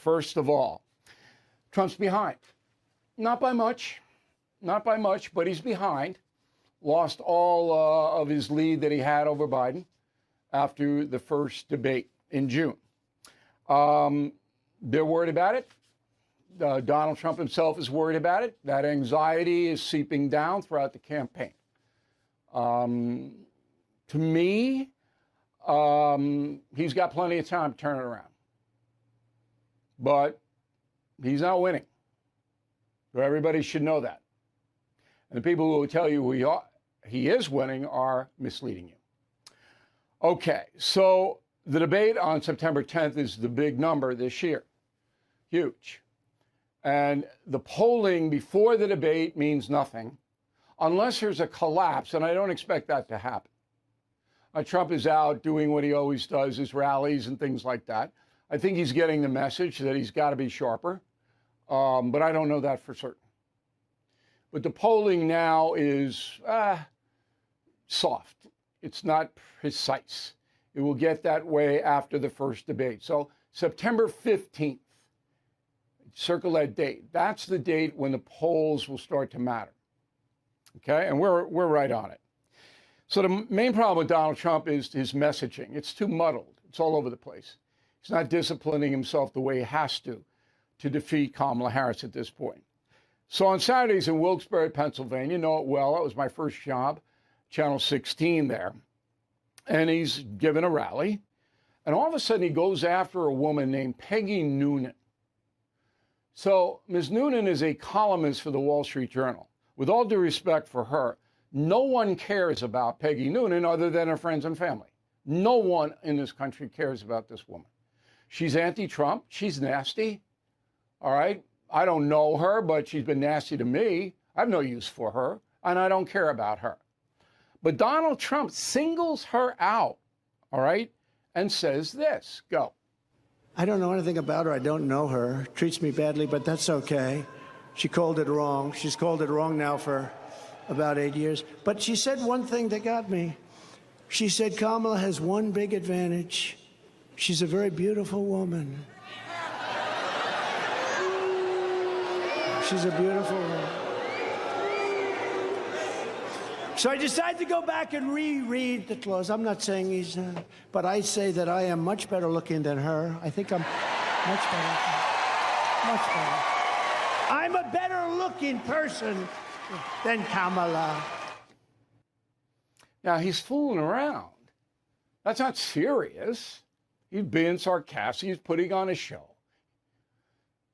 First of all, Trump's behind. Not by much, but he's behind. Lost all of his lead that he had over Biden after the first debate in June. They're worried about it. Donald Trump himself is worried about it. That anxiety is seeping down throughout the campaign. To me, he's got plenty of time to turn it around. But he's not winning. So everybody should know that. And the people who will tell you he is winning are misleading you. Okay, so the debate on September 10th is the big number this year. Huge. And the polling before the debate means nothing unless there's a collapse, and I don't expect that to happen. Trump is out doing what he always does, his rallies and things like that. I think he's getting the message that he's got to be sharper, but I don't know that for certain. But the polling now is soft. It's not precise. It will get that way after the first debate. So September 15th, circle that date. That's the date when the polls will start to matter. Okay, and we're right on it. So the main problem with Donald Trump is his messaging. It's too muddled. It's all over the place. He's not disciplining himself the way he has to defeat Kamala Harris at this point. So on Saturdays in Wilkes-Barre, Pennsylvania, know it well, that was my first job, Channel 16 there. And he's given a rally. And all of a sudden he goes after a woman named Peggy Noonan. So Ms. Noonan is a columnist for the Wall Street Journal. With all due respect for her, no one cares about Peggy Noonan other than her friends and family. No one in this country cares about this woman. She's anti-Trump. She's nasty. All right. I don't know her, but she's been nasty to me. I have no use for her, and I don't care about her. But Donald Trump singles her out, all right, and says this. Go. I don't know anything about her. I don't know her. Treats me badly, but that's okay. She called it wrong. She's called it wrong now for about 8 years. But she said one thing that got me. She said Kamala has one big advantage. She's a very beautiful woman. She's a beautiful woman. So I decided to go back and reread the clause. I'm not saying he's, but I say that I am much better looking than her. I think I'm much better. Much better. I'm a better looking person than Kamala. Now, he's fooling around. That's not serious. He's being sarcastic. He's putting on a show.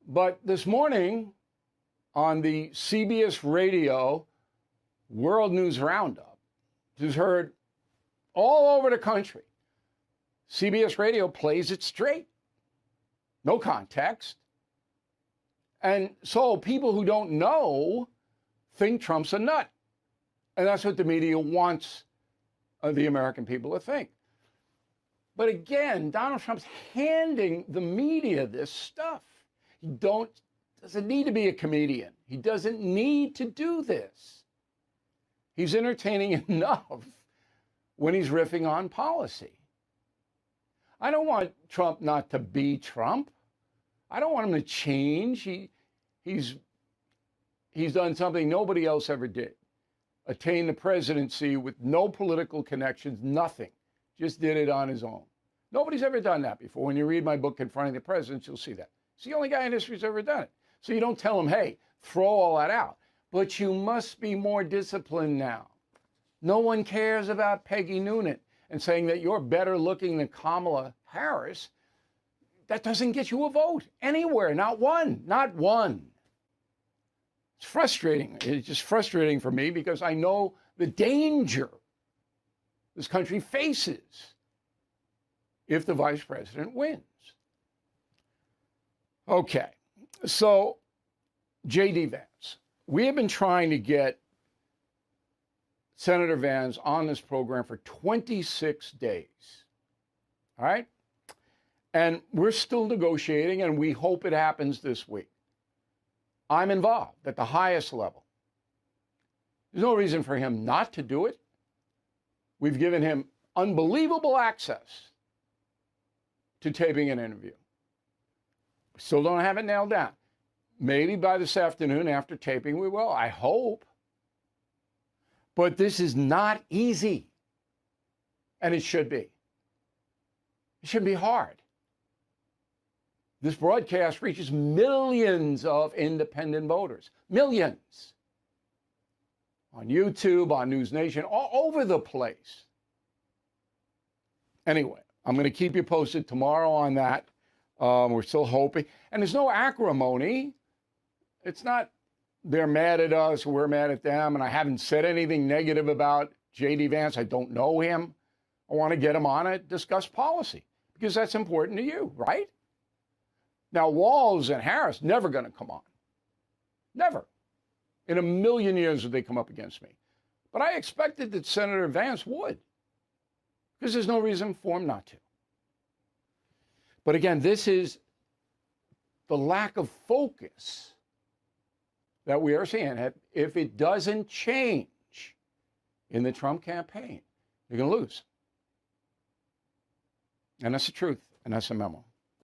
But this morning on the CBS Radio World News Roundup, which is heard all over the country, CBS Radio plays it straight. No context. And so people who don't know think Trump's a nut. And that's what the media wants the American people to think. But again, Donald Trump's handing the media this stuff. He doesn't need to be a comedian. He doesn't need to do this. He's entertaining enough when he's riffing on policy. I don't want Trump not to be Trump. I don't want him to change. He's done something nobody else ever did. Attained the presidency with no political connections, nothing. Just did it on his own. Nobody's ever done that before. When you read my book, Confronting the Presidents, you'll see that. It's the only guy in history who's ever done it. So you don't tell him, hey, throw all that out. But you must be more disciplined now. No one cares about Peggy Noonan. And saying that you're better looking than Kamala Harris, that doesn't get you a vote anywhere. Not one. Not one. It's frustrating. It's just frustrating for me because I know the danger this country faces if the vice president wins. Okay, so J.D. Vance. We have been trying to get Senator Vance on this program for 26 days. All right? And we're still negotiating, and we hope it happens this week. I'm involved at the highest level. There's no reason for him not to do it. We've given him unbelievable access to taping an interview. Still don't have it nailed down. Maybe by this afternoon after taping we will. I hope. But this is not easy. And it should be. It shouldn't be hard. This broadcast reaches millions of independent voters. Millions. On YouTube, on News Nation, all over the place. Anyway, I'm going to keep you posted tomorrow on that. We're still hoping. And there's no acrimony. It's not they're mad at us, we're mad at them, and I haven't said anything negative about J.D. Vance. I don't know him. I want to get him on it, discuss policy, because that's important to you, right? Now, Walz and Harris never going to come on. Never. In a million years would they come up against me. But I expected that Senator Vance would, because there's no reason for him not to. But again, this is the lack of focus that we are seeing. If it doesn't change in the Trump campaign, you're going to lose. And that's the truth, and that's the memo.